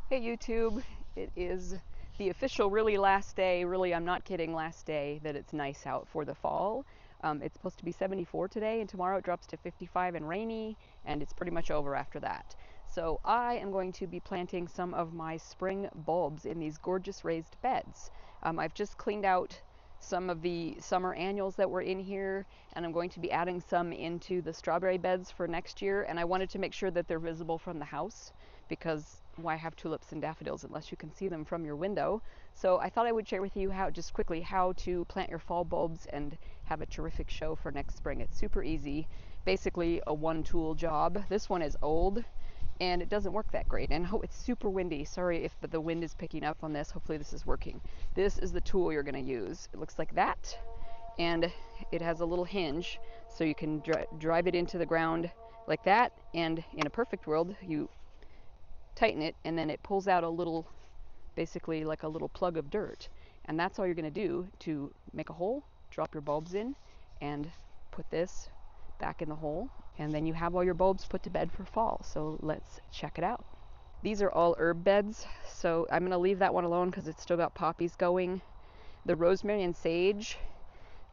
Hey YouTube, it is the official really last day, really I'm not kidding, last day that it's nice out for the fall. It's supposed to be 74 today and tomorrow it drops to 55 and rainy and it's pretty much over after that. So I am going to be planting some of my spring bulbs in these gorgeous raised beds. I've just cleaned out some of the summer annuals that were in here and I'm going to be adding some into the strawberry beds for next year, and I wanted to make sure that they're visible from the house because why have tulips and daffodils unless you can see them from your window? So I thought I would share with you just quickly how to plant your fall bulbs and have a terrific show for next spring. It's super easy, basically a one-tool job. This one is old and it doesn't work that great, and oh, it's super windy. Sorry if the wind is picking up on this. Hopefully this is working. This is the tool you're going to use. It looks like that, and it has a little hinge so you can drive it into the ground like that, and in a perfect world you tighten it and then it pulls out a little, basically like a little plug of dirt, and that's all you're going to do to make a hole, drop your bulbs in and put this back in the hole, and then you have all your bulbs put to bed for fall. So let's check it out. These are all herb beds, so I'm going to leave that one alone because it's still got poppies going. The rosemary and sage,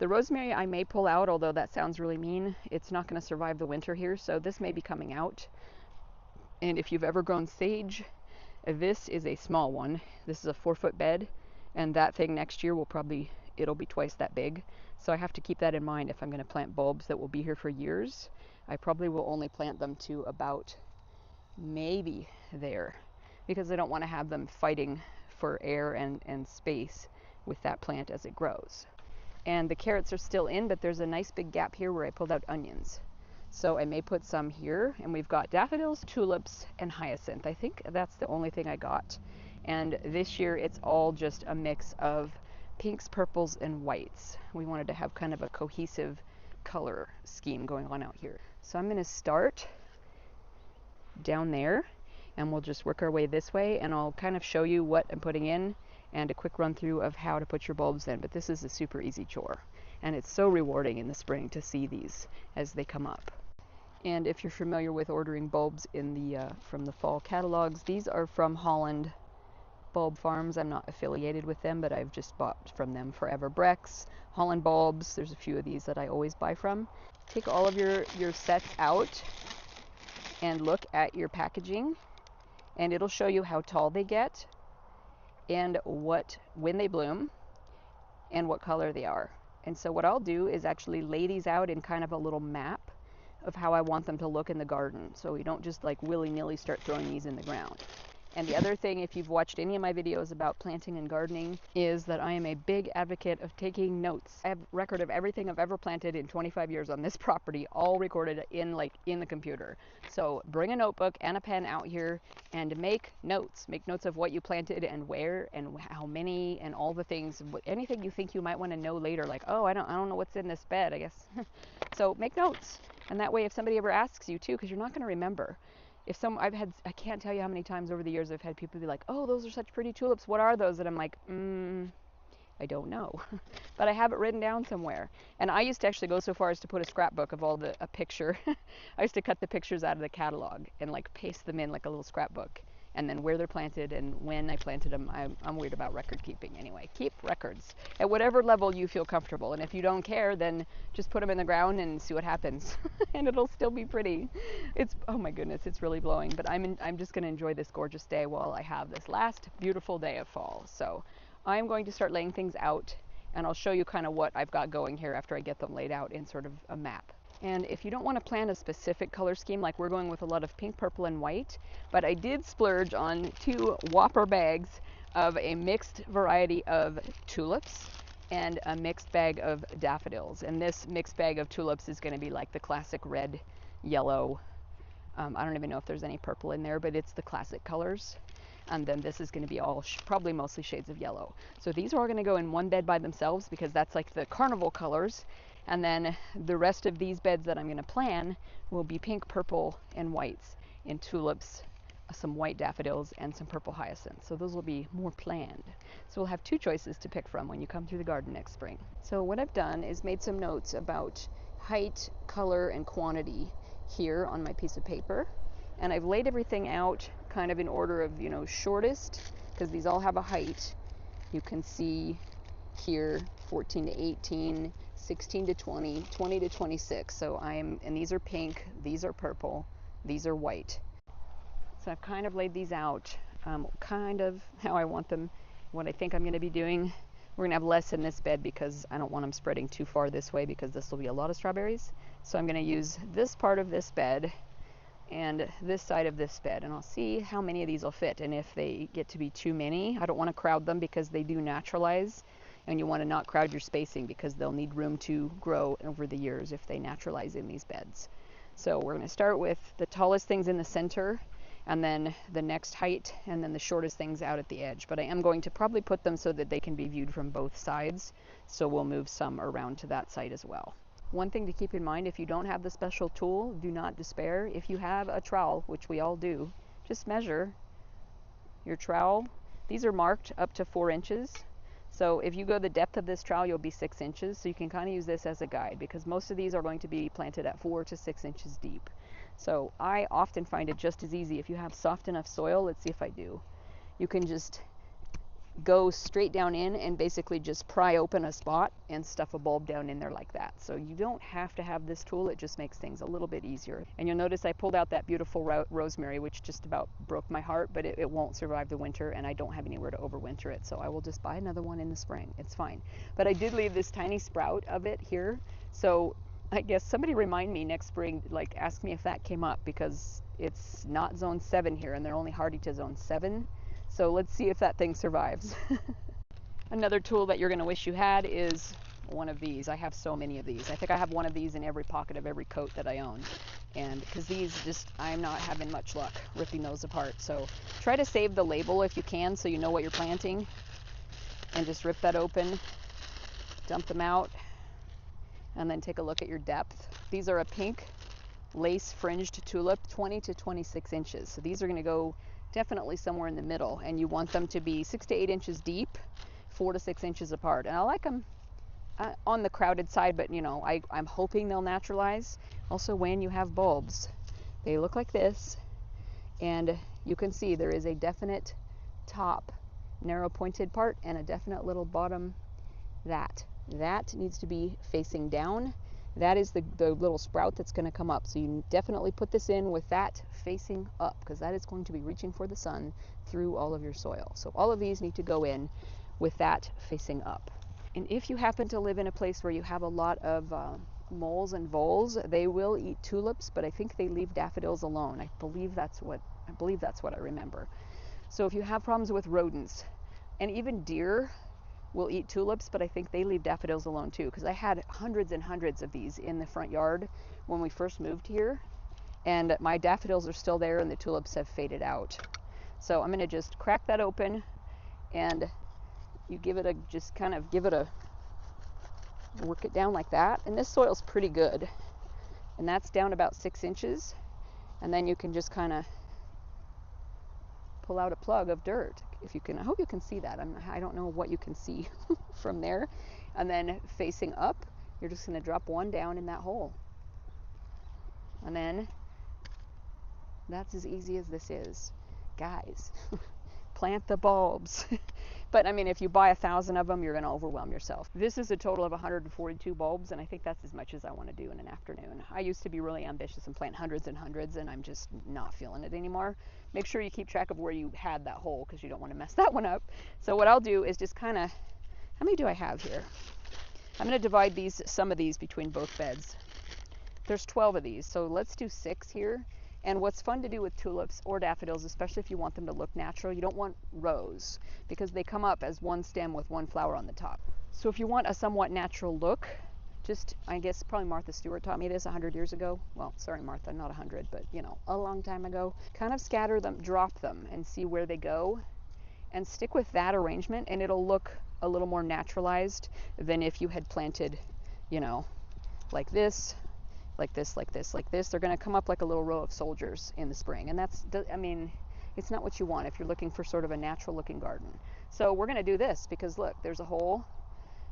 the rosemary I may pull out, although that sounds really mean. It's not going to survive the winter here, so this may be coming out. And if you've ever grown sage, this is a small one. This is a 4-foot bed, and that thing next year it'll be twice that big. So I have to keep that in mind if I'm going to plant bulbs that will be here for years. I probably will only plant them to about maybe there, because I don't want to have them fighting for air and space with that plant as it grows. And the carrots are still in, but there's a nice big gap here where I pulled out onions. So I may put some here, and we've got daffodils, tulips, and hyacinth. I think that's the only thing I got. And this year it's all just a mix of pinks, purples, and whites. We wanted to have kind of a cohesive color scheme going on out here. So I'm going to start down there, and we'll just work our way this way, and I'll kind of show you what I'm putting in and a quick run through of how to put your bulbs in. But this is a super easy chore, and it's so rewarding in the spring to see these as they come up. And if you're familiar with ordering bulbs in the from the fall catalogs, these are from Holland Bulb Farms. I'm not affiliated with them, but I've just bought from them forever. Brex, Holland Bulbs, there's a few of these that I always buy from. Take all of your sets out and look at your packaging, and it'll show you how tall they get and when they bloom and what color they are. And so what I'll do is actually lay these out in kind of a little map of how I want them to look in the garden, so we don't just like willy-nilly start throwing these in the ground. And the other thing, if you've watched any of my videos about planting and gardening, is that I am a big advocate of taking notes. I have a record of everything I've ever planted in 25 years on this property, all recorded in the computer. So bring a notebook and a pen out here and make notes. Make notes of what you planted and where and how many and all the things, anything you think you might want to know later, like, oh, I don't know what's in this bed, I guess. So make notes. And that way if somebody ever asks you too, because you're not going to remember. I can't tell you how many times over the years I've had people be like, oh, those are such pretty tulips, what are those? And I'm like, I don't know. But I have it written down somewhere. And I used to actually go so far as to put a scrapbook of a picture. I used to cut the pictures out of the catalog and like paste them in like a little scrapbook. And then where they're planted and when I planted them. I'm weird about record keeping anyway. Keep records at whatever level you feel comfortable. And if you don't care, then just put them in the ground and see what happens. And it'll still be pretty. Oh my goodness, it's really blowing. But I'm just going to enjoy this gorgeous day while I have this last beautiful day of fall. So I'm going to start laying things out, and I'll show you kind of what I've got going here after I get them laid out in sort of a map. And if you don't want to plant a specific color scheme, like we're going with a lot of pink, purple, and white, but I did splurge on 2 whopper bags of a mixed variety of tulips and a mixed bag of daffodils. And this mixed bag of tulips is going to be like the classic red, yellow. I don't even know if there's any purple in there, but it's the classic colors. And then this is going to be all probably mostly shades of yellow. So these are all going to go in one bed by themselves because that's like the carnival colors. And then the rest of these beds that I'm going to plan will be pink, purple, and whites in tulips, some white daffodils, and some purple hyacinths. So those will be more planned. So we'll have 2 choices to pick from when you come through the garden next spring. So what I've done is made some notes about height, color, and quantity here on my piece of paper. And I've laid everything out kind of in order of, you know, shortest, because these all have a height. You can see here 14 to 18, 16 to 20, 20 to 26. So and these are pink, these are purple, these are white. So I've kind of laid these out, kind of how I want them. What I think I'm going to be doing, we're going to have less in this bed because I don't want them spreading too far this way, because this will be a lot of strawberries. So I'm going to use this part of this bed and this side of this bed, and I'll see how many of these will fit, and if they get to be too many. I don't want to crowd them because they do naturalize, and you want to not crowd your spacing because they'll need room to grow over the years if they naturalize in these beds. So we're going to start with the tallest things in the center, and then the next height, and then the shortest things out at the edge. But I am going to probably put them so that they can be viewed from both sides, so we'll move some around to that side as well. One thing to keep in mind, if you don't have the special tool, do not despair. If you have a trowel, which we all do, just measure your trowel. These are marked up to 4 inches. So if you go the depth of this trowel, you'll be 6 inches. So you can kind of use this as a guide, because most of these are going to be planted at 4 to 6 inches deep. So I often find it just as easy if you have soft enough soil. Let's see if I do. You can just go straight down in and basically just pry open a spot and stuff a bulb down in there like that. So you don't have to have this tool, it just makes things a little bit easier. And you'll notice I pulled out that beautiful rosemary, which just about broke my heart, but it won't survive the winter, and I don't have anywhere to overwinter it, so I will just buy another one in the spring. It's fine. But I did leave this tiny sprout of it here, so I guess somebody remind me next spring, like ask me if that came up, because it's not zone 7 here and they're only hardy to zone 7. So let's see if that thing survives. Another tool that you're going to wish you had is one of these. I have so many of these. I think I have one of these in every pocket of every coat that I own. And because these just, I'm not having much luck ripping those apart. So try to save the label if you can, so you know what you're planting. And just rip that open, dump them out, and then take a look at your depth. These are a pink lace fringed tulip, 20 to 26 inches. So these are going to go definitely somewhere in the middle, and you want them to be 6 to 8 inches deep, 4 to 6 inches apart. And I like them on the crowded side, but you know, I'm hoping they'll naturalize. Also, when you have bulbs, they look like this, and you can see there is a definite top narrow pointed part and a definite little bottom. That needs to be facing down. That is the little sprout that's going to come up. So you definitely put this in with that facing up, because that is going to be reaching for the sun through all of your soil. So all of these need to go in with that facing up. And if you happen to live in a place where you have a lot of moles and voles, they will eat tulips, but I think they leave daffodils alone. I believe that's what I remember. So if you have problems with rodents, and even deer will eat tulips, but I think they leave daffodils alone too, because I had hundreds and hundreds of these in the front yard when we first moved here, and my daffodils are still there and the tulips have faded out. So I'm going to just crack that open, and you give it work it down like that. And this soil's pretty good, and that's down about 6 inches, and then you can just kind of pull out a plug of dirt, if you can. I hope you can see that. I don't know what you can see from there. And then facing up, you're just going to drop one down in that hole. And then that's as easy as this is. Guys, plant the bulbs. But I mean, if you buy 1,000 of them, you're going to overwhelm yourself. This is a total of 142 bulbs, and I think that's as much as I want to do in an afternoon. I used to be really ambitious and plant hundreds and hundreds, and I'm just not feeling it anymore. Make sure you keep track of where you had that hole, because you don't want to mess that one up. So what I'll do is just kind of, how many do I have here? I'm going to divide some of these between both beds. There's 12 of these, so let's do 6 here. And what's fun to do with tulips or daffodils, especially if you want them to look natural, you don't want rows, because they come up as one stem with one flower on the top. So if you want a somewhat natural look, I guess probably Martha Stewart taught me this 100 years ago. Well, sorry Martha, not 100, but you know, a long time ago. Kind of scatter them, drop them, and see where they go, and stick with that arrangement, and it'll look a little more naturalized than if you had planted, you know, like this, like this, like this, like this. They're going to come up like a little row of soldiers in the spring, and I mean, it's not what you want if you're looking for sort of a natural looking garden. So we're going to do this, because look, there's a hole,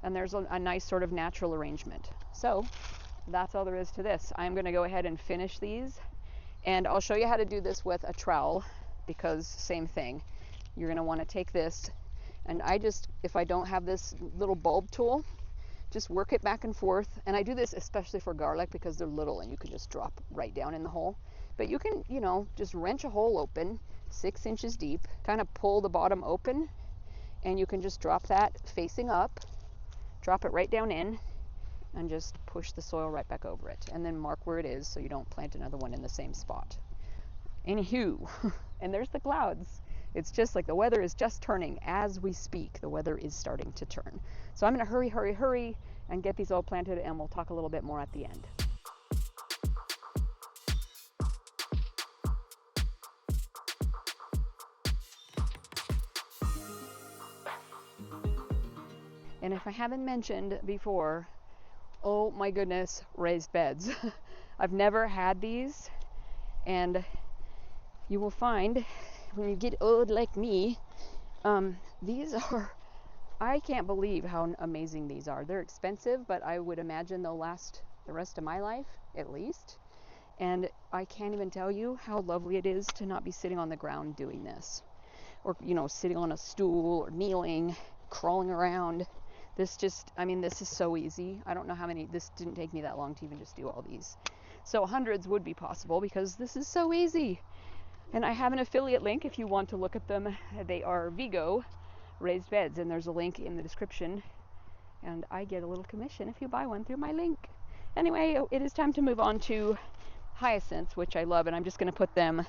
and there's a nice sort of natural arrangement. So that's all there is to this. I'm going to go ahead and finish these, and I'll show you how to do this with a trowel. because same thing. You're going to want to take this, and if I don't have this little bulb tool, just work it back and forth. And I do this especially for garlic because they're little and you can just drop right down in the hole. But you can, just wrench a hole open 6 inches deep, kind of pull the bottom open, and you can just drop that facing up, drop it right down in, and just push the soil right back over it. And then mark where it is so you don't plant another one in the same spot. Anywho, and there's the clouds. It's just like the weather is just turning as we speak. The weather is starting to turn. So I'm going to hurry and get these all planted, and we'll talk a little bit more at the end. And if I haven't mentioned before, oh my goodness, raised beds. I've never had these, and you will find when you get old like me, these are, I can't believe how amazing these are. They're expensive, but I would imagine they'll last the rest of my life, at least. And I can't even tell you how lovely it is to not be sitting on the ground doing this. Or, sitting on a stool or kneeling, crawling around. This is so easy. I don't know how many, this didn't take me that long to even just do all these. So hundreds would be possible because this is so easy. And I have an affiliate link if you want to look at them. They are Vigo raised beds, and there's a link in the description. And I get a little commission if you buy one through my link. Anyway, it is time to move on to hyacinths, which I love, and I'm just going to put them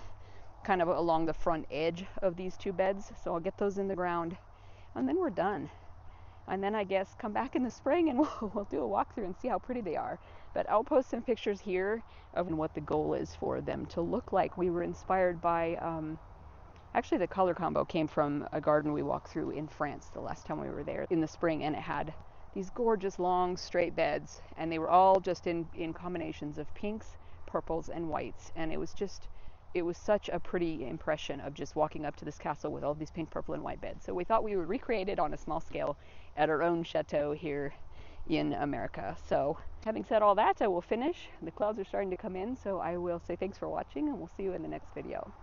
kind of along the front edge of these two beds. So I'll get those in the ground, and then we're done. And then I guess come back in the spring and we'll do a walkthrough and see how pretty they are. But I'll post some pictures here of what the goal is for them to look like. We were inspired by, actually the color combo came from a garden we walked through in France the last time we were there in the spring, and it had these gorgeous long straight beds, and they were all just in combinations of pinks, purples, and whites. And it was such a pretty impression of just walking up to this castle with all these pink, purple, and white beds. So we thought we would recreate it on a small scale at our own chateau here in America. So having said all that, I will finish. The clouds are starting to come in, so I will say thanks for watching, and we'll see you in the next video.